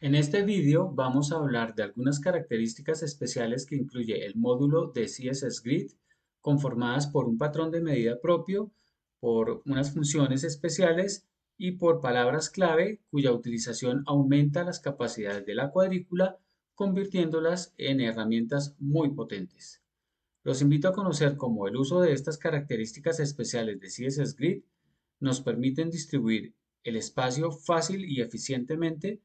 En este vídeo vamos a hablar de algunas características especiales que incluye el módulo de CSS Grid, conformadas por un patrón de medida propio, por unas funciones especiales y por palabras clave cuya utilización aumenta las capacidades de la cuadrícula, convirtiéndolas en herramientas muy potentes. Los invito a conocer cómo el uso de estas características especiales de CSS Grid nos permiten distribuir el espacio fácil y eficientemente,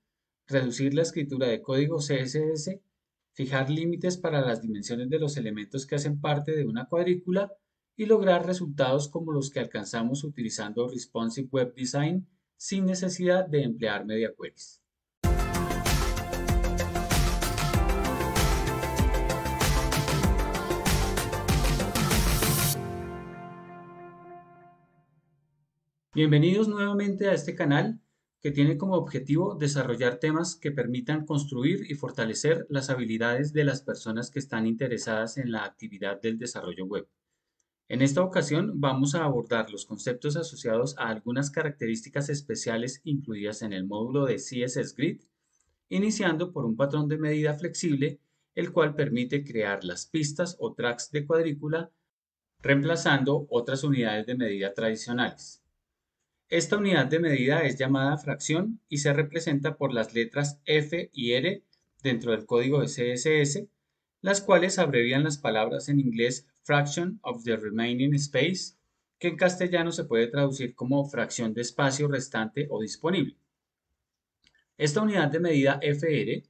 reducir la escritura de código CSS, fijar límites para las dimensiones de los elementos que hacen parte de una cuadrícula y lograr resultados como los que alcanzamos utilizando Responsive Web Design sin necesidad de emplear media queries. Bienvenidos nuevamente a este canal que tiene como objetivo desarrollar temas que permitan construir y fortalecer las habilidades de las personas que están interesadas en la actividad del desarrollo web. En esta ocasión vamos a abordar los conceptos asociados a algunas características especiales incluidas en el módulo de CSS Grid, iniciando por un patrón de medida flexible, el cual permite crear las pistas o tracks de cuadrícula reemplazando otras unidades de medida tradicionales. Esta unidad de medida es llamada fracción y se representa por las letras F y R dentro del código de CSS, las cuales abrevian las palabras en inglés fraction of the remaining space, que en castellano se puede traducir como fracción de espacio restante o disponible. Esta unidad de medida FR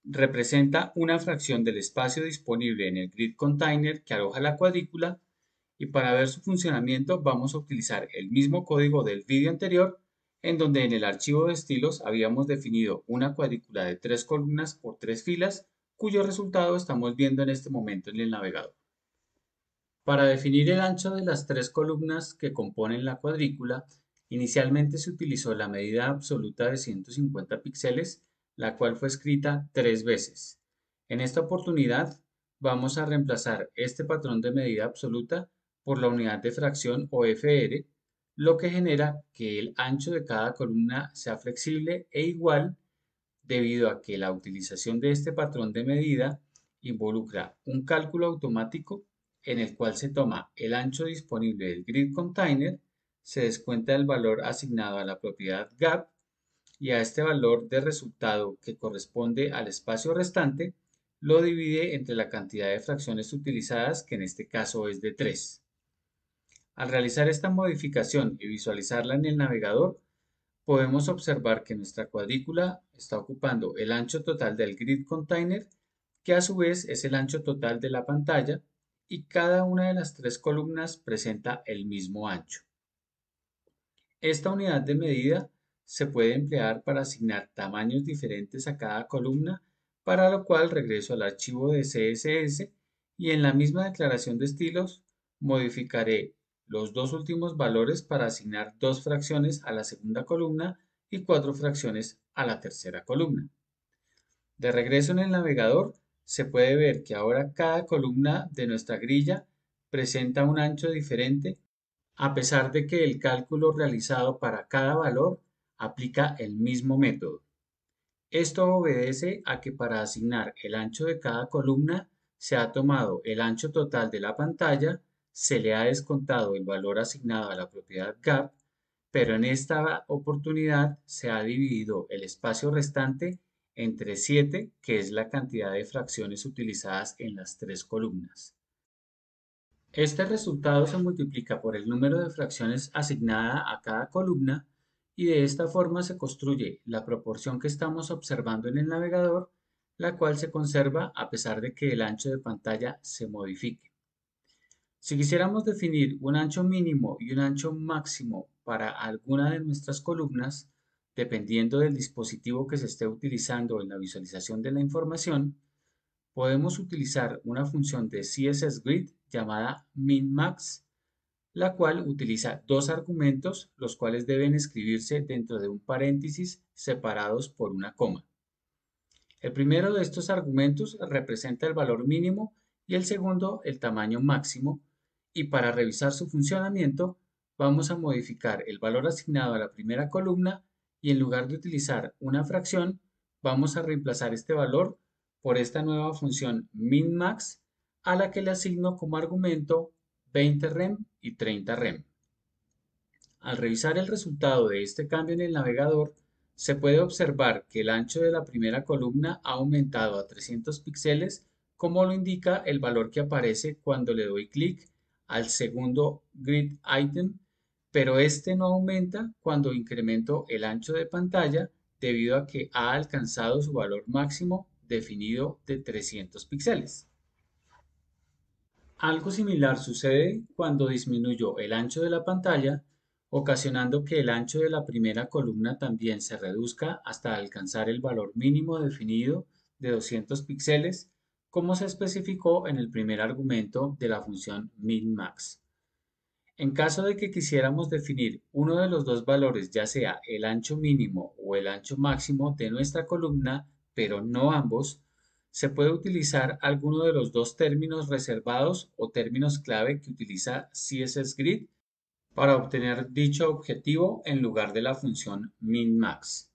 representa una fracción del espacio disponible en el grid container que aloja la cuadrícula, y para ver su funcionamiento vamos a utilizar el mismo código del vídeo anterior, en donde en el archivo de estilos habíamos definido una cuadrícula de 3 columnas por 3 filas, cuyo resultado estamos viendo en este momento en el navegador. Para definir el ancho de las 3 columnas que componen la cuadrícula, inicialmente se utilizó la medida absoluta de 150 píxeles, la cual fue escrita 3 veces. En esta oportunidad vamos a reemplazar este patrón de medida absoluta por la unidad de fracción o FR, lo que genera que el ancho de cada columna sea flexible e igual, debido a que la utilización de este patrón de medida involucra un cálculo automático en el cual se toma el ancho disponible del grid container, se descuenta el valor asignado a la propiedad gap y a este valor de resultado, que corresponde al espacio restante, lo divide entre la cantidad de fracciones utilizadas, que en este caso es de 3. Al realizar esta modificación y visualizarla en el navegador, podemos observar que nuestra cuadrícula está ocupando el ancho total del grid container, que a su vez es el ancho total de la pantalla, y cada una de las 3 columnas presenta el mismo ancho. Esta unidad de medida se puede emplear para asignar tamaños diferentes a cada columna, para lo cual regreso al archivo de CSS y en la misma declaración de estilos modificaré los dos últimos valores para asignar 2 fracciones a la segunda columna y 4 fracciones a la tercera columna. De regreso en el navegador, se puede ver que ahora cada columna de nuestra grilla presenta un ancho diferente, a pesar de que el cálculo realizado para cada valor aplica el mismo método. Esto obedece a que para asignar el ancho de cada columna se ha tomado el ancho total de la pantalla, se le ha descontado el valor asignado a la propiedad gap, pero en esta oportunidad se ha dividido el espacio restante entre 7, que es la cantidad de fracciones utilizadas en las 3 columnas. Este resultado se multiplica por el número de fracciones asignada a cada columna, y de esta forma se construye la proporción que estamos observando en el navegador, la cual se conserva a pesar de que el ancho de pantalla se modifique. Si quisiéramos definir un ancho mínimo y un ancho máximo para alguna de nuestras columnas, dependiendo del dispositivo que se esté utilizando en la visualización de la información, podemos utilizar una función de CSS Grid llamada minmax, la cual utiliza dos argumentos, los cuales deben escribirse dentro de un paréntesis separados por una coma. El primero de estos argumentos representa el valor mínimo y el segundo el tamaño máximo, y para revisar su funcionamiento vamos a modificar el valor asignado a la primera columna y en lugar de utilizar una fracción vamos a reemplazar este valor por esta nueva función min-max a la que le asigno como argumento 20 rem y 30 rem. Al revisar el resultado de este cambio en el navegador, se puede observar que el ancho de la primera columna ha aumentado a 300 píxeles, como lo indica el valor que aparece cuando le doy clic al segundo grid item, pero este no aumenta cuando incremento el ancho de pantalla debido a que ha alcanzado su valor máximo definido de 300 píxeles. Algo similar sucede cuando disminuyo el ancho de la pantalla, ocasionando que el ancho de la primera columna también se reduzca hasta alcanzar el valor mínimo definido de 200 píxeles, como se especificó en el primer argumento de la función min-max. En caso de que quisiéramos definir uno de los dos valores, ya sea el ancho mínimo o el ancho máximo de nuestra columna, pero no ambos, se puede utilizar alguno de los dos términos reservados o términos clave que utiliza CSS Grid para obtener dicho objetivo en lugar de la función min-max.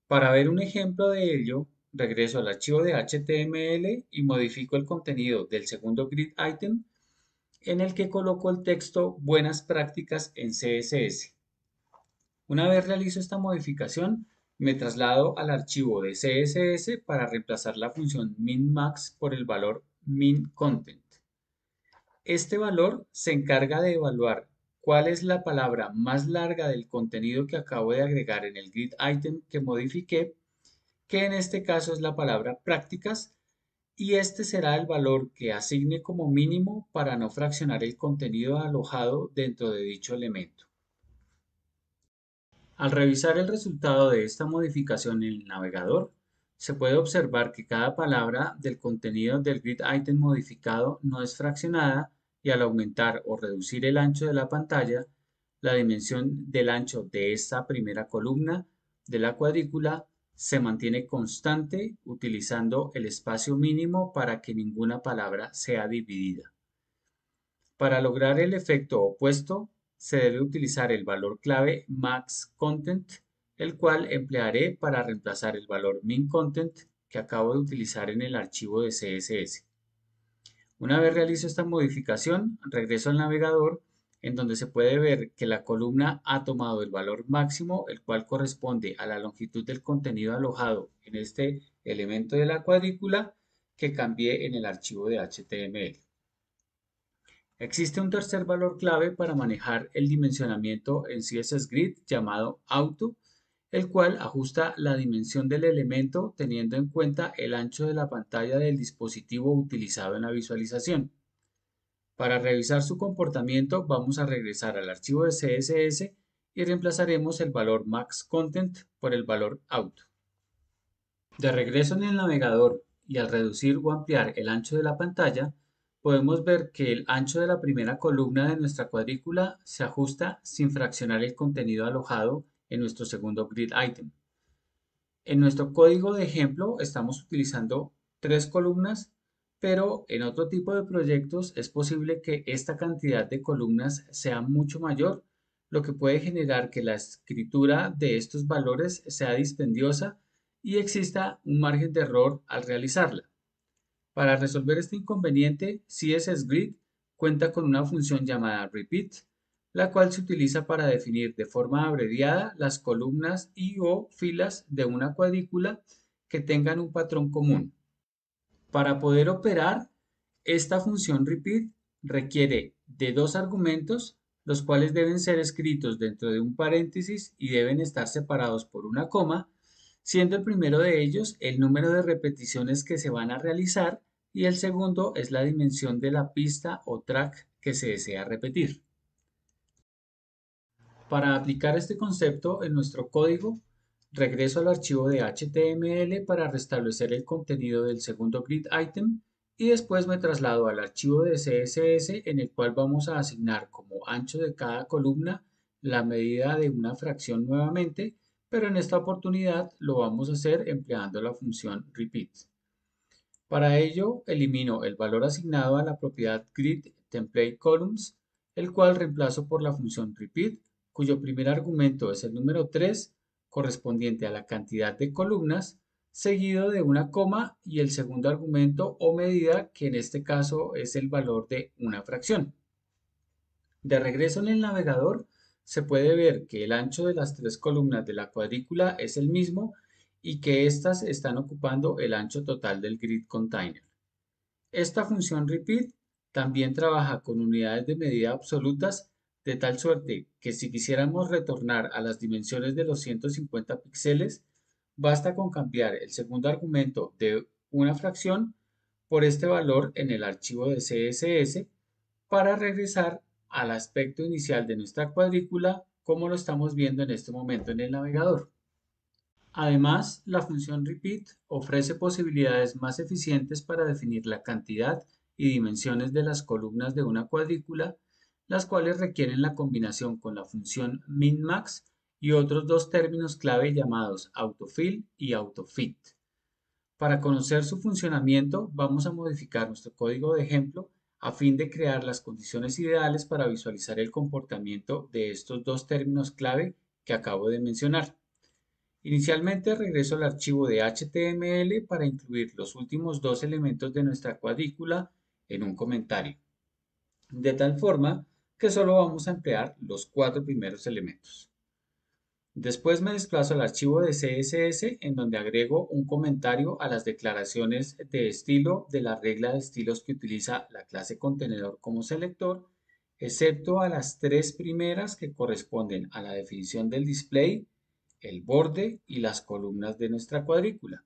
Para ver un ejemplo de ello, regreso al archivo de HTML y modifico el contenido del segundo grid item en el que coloco el texto Buenas prácticas en CSS. Una vez realizo esta modificación, me traslado al archivo de CSS para reemplazar la función min-max por el valor min-content. Este valor se encarga de evaluar cuál es la palabra más larga del contenido que acabo de agregar en el grid item que modifiqué, que en este caso es la palabra prácticas, y este será el valor que asigne como mínimo para no fraccionar el contenido alojado dentro de dicho elemento. Al revisar el resultado de esta modificación en el navegador, se puede observar que cada palabra del contenido del grid item modificado no es fraccionada y al aumentar o reducir el ancho de la pantalla, la dimensión del ancho de esta primera columna de la cuadrícula se mantiene constante utilizando el espacio mínimo para que ninguna palabra sea dividida. Para lograr el efecto opuesto, se debe utilizar el valor clave maxContent, el cual emplearé para reemplazar el valor minContent que acabo de utilizar en el archivo de CSS. Una vez realizo esta modificación, regreso al navegador en donde se puede ver que la columna ha tomado el valor máximo, el cual corresponde a la longitud del contenido alojado en este elemento de la cuadrícula que cambié en el archivo de HTML. Existe un tercer valor clave para manejar el dimensionamiento en CSS Grid llamado Auto, el cual ajusta la dimensión del elemento teniendo en cuenta el ancho de la pantalla del dispositivo utilizado en la visualización. Para revisar su comportamiento vamos a regresar al archivo de CSS y reemplazaremos el valor maxContent por el valor Auto. De regreso en el navegador y al reducir o ampliar el ancho de la pantalla, podemos ver que el ancho de la primera columna de nuestra cuadrícula se ajusta sin fraccionar el contenido alojado en nuestro segundo grid item. En nuestro código de ejemplo estamos utilizando 3 columnas, pero en otro tipo de proyectos es posible que esta cantidad de columnas sea mucho mayor, lo que puede generar que la escritura de estos valores sea dispendiosa y exista un margen de error al realizarla. Para resolver este inconveniente, CSS Grid cuenta con una función llamada repeat, la cual se utiliza para definir de forma abreviada las columnas y o filas de una cuadrícula que tengan un patrón común. Para poder operar, esta función repeat requiere de dos argumentos, los cuales deben ser escritos dentro de un paréntesis y deben estar separados por una coma, siendo el primero de ellos el número de repeticiones que se van a realizar y el segundo es la dimensión de la pista o track que se desea repetir. Para aplicar este concepto en nuestro código, regreso al archivo de HTML para restablecer el contenido del segundo grid item y después me traslado al archivo de CSS en el cual vamos a asignar como ancho de cada columna la medida de una fracción nuevamente, pero en esta oportunidad lo vamos a hacer empleando la función repeat. Para ello, elimino el valor asignado a la propiedad grid template columns, el cual reemplazo por la función repeat, cuyo primer argumento es el número 3, correspondiente a la cantidad de columnas, seguido de una coma y el segundo argumento o medida, que en este caso es el valor de una fracción. De regreso en el navegador, se puede ver que el ancho de las tres columnas de la cuadrícula es el mismo y que éstas están ocupando el ancho total del grid container. Esta función repeat también trabaja con unidades de medida absolutas, de tal suerte que si quisiéramos retornar a las dimensiones de los 150 píxeles, basta con cambiar el segundo argumento de una fracción por este valor en el archivo de CSS para regresar al aspecto inicial de nuestra cuadrícula, como lo estamos viendo en este momento en el navegador. Además, la función repeat ofrece posibilidades más eficientes para definir la cantidad y dimensiones de las columnas de una cuadrícula, las cuales requieren la combinación con la función min-max y otros dos términos clave llamados autofill y autofit. Para conocer su funcionamiento, vamos a modificar nuestro código de ejemplo a fin de crear las condiciones ideales para visualizar el comportamiento de estos dos términos clave que acabo de mencionar. Inicialmente regreso al archivo de HTML para incluir los últimos dos elementos de nuestra cuadrícula en un comentario, de tal forma que solo vamos a emplear los cuatro primeros elementos. Después me desplazo al archivo de CSS en donde agrego un comentario a las declaraciones de estilo de la regla de estilos que utiliza la clase contenedor como selector, excepto a las tres primeras que corresponden a la definición del display, el borde y las columnas de nuestra cuadrícula.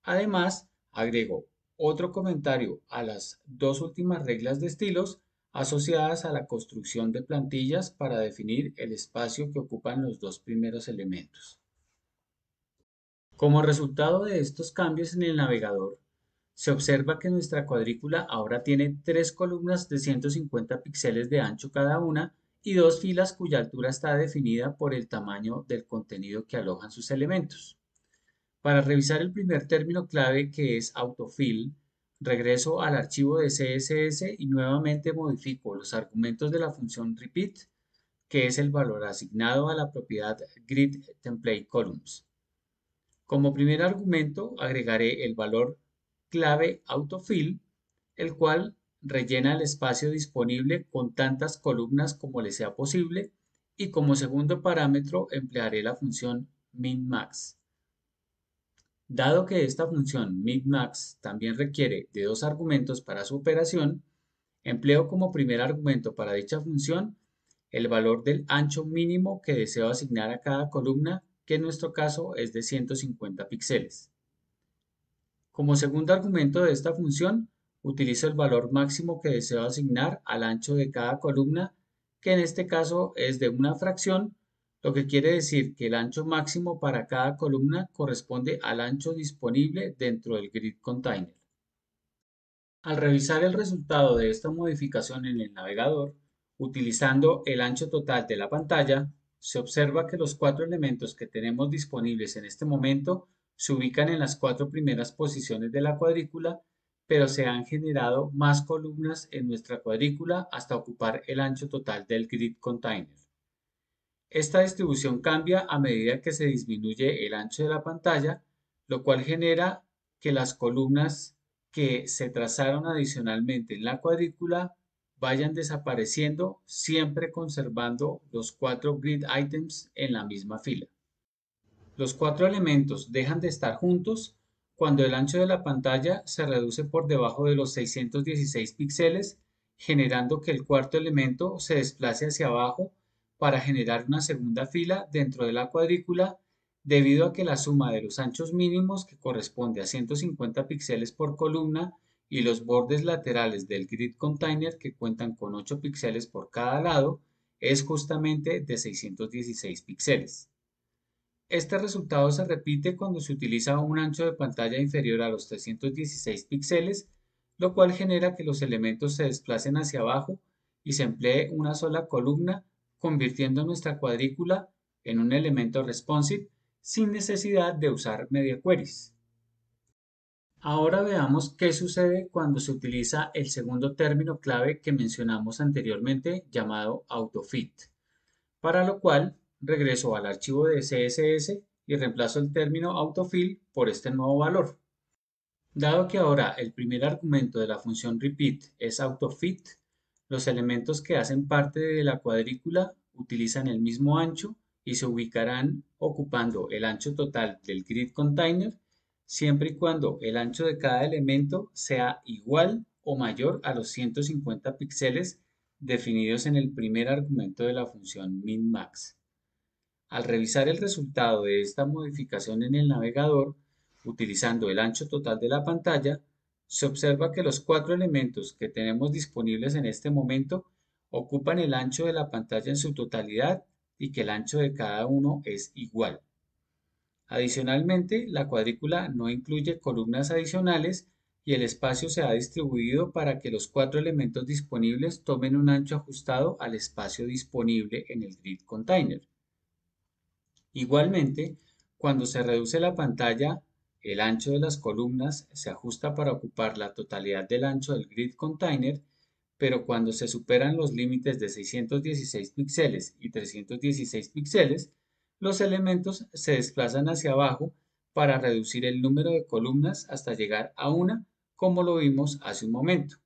Además, agrego otro comentario a las dos últimas reglas de estilos asociadas a la construcción de plantillas para definir el espacio que ocupan los dos primeros elementos. Como resultado de estos cambios en el navegador, se observa que nuestra cuadrícula ahora tiene tres columnas de 150 píxeles de ancho cada una y dos filas cuya altura está definida por el tamaño del contenido que alojan sus elementos. Para revisar el primer término clave, que es autofill, regreso al archivo de CSS y nuevamente modifico los argumentos de la función repeat, que es el valor asignado a la propiedad gridTemplateColumns. Como primer argumento agregaré el valor clave autofill, el cual rellena el espacio disponible con tantas columnas como le sea posible, y como segundo parámetro emplearé la función minmax. Dado que esta función minmax también requiere de dos argumentos para su operación, empleo como primer argumento para dicha función el valor del ancho mínimo que deseo asignar a cada columna, que en nuestro caso es de 150 píxeles. Como segundo argumento de esta función, utilizo el valor máximo que deseo asignar al ancho de cada columna, que en este caso es de una fracción, lo que quiere decir que el ancho máximo para cada columna corresponde al ancho disponible dentro del grid container. Al revisar el resultado de esta modificación en el navegador, utilizando el ancho total de la pantalla, se observa que los cuatro elementos que tenemos disponibles en este momento se ubican en las cuatro primeras posiciones de la cuadrícula, pero se han generado más columnas en nuestra cuadrícula hasta ocupar el ancho total del grid container. Esta distribución cambia a medida que se disminuye el ancho de la pantalla, lo cual genera que las columnas que se trazaron adicionalmente en la cuadrícula vayan desapareciendo, siempre conservando los cuatro grid items en la misma fila. Los cuatro elementos dejan de estar juntos cuando el ancho de la pantalla se reduce por debajo de los 616 píxeles, generando que el cuarto elemento se desplace hacia abajo para generar una segunda fila dentro de la cuadrícula, debido a que la suma de los anchos mínimos, que corresponde a 150 píxeles por columna, y los bordes laterales del grid container, que cuentan con 8 píxeles por cada lado, es justamente de 616 píxeles. Este resultado se repite cuando se utiliza un ancho de pantalla inferior a los 316 píxeles, lo cual genera que los elementos se desplacen hacia abajo y se emplee una sola columna, convirtiendo nuestra cuadrícula en un elemento responsive sin necesidad de usar media queries. Ahora veamos qué sucede cuando se utiliza el segundo término clave que mencionamos anteriormente, llamado autofit, para lo cual regreso al archivo de CSS y reemplazo el término autofill por este nuevo valor. Dado que ahora el primer argumento de la función repeat es autofit, los elementos que hacen parte de la cuadrícula utilizan el mismo ancho y se ubicarán ocupando el ancho total del grid container siempre y cuando el ancho de cada elemento sea igual o mayor a los 150 píxeles definidos en el primer argumento de la función min-max. Al revisar el resultado de esta modificación en el navegador, utilizando el ancho total de la pantalla, se observa que los cuatro elementos que tenemos disponibles en este momento ocupan el ancho de la pantalla en su totalidad y que el ancho de cada uno es igual. Adicionalmente, la cuadrícula no incluye columnas adicionales y el espacio se ha distribuido para que los cuatro elementos disponibles tomen un ancho ajustado al espacio disponible en el grid container. Igualmente, cuando se reduce la pantalla, el ancho de las columnas se ajusta para ocupar la totalidad del ancho del grid container, pero cuando se superan los límites de 616 píxeles y 316 píxeles, los elementos se desplazan hacia abajo para reducir el número de columnas hasta llegar a una, como lo vimos hace un momento.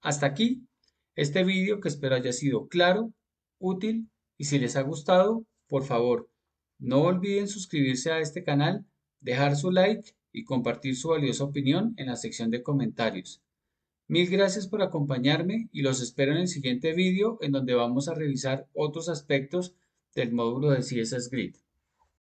Hasta aquí este vídeo que espero haya sido claro, útil y si les ha gustado, por favor, no olviden suscribirse a este canal, dejar su like y compartir su valiosa opinión en la sección de comentarios. Mil gracias por acompañarme y los espero en el siguiente vídeo en donde vamos a revisar otros aspectos del módulo de CSS Grid.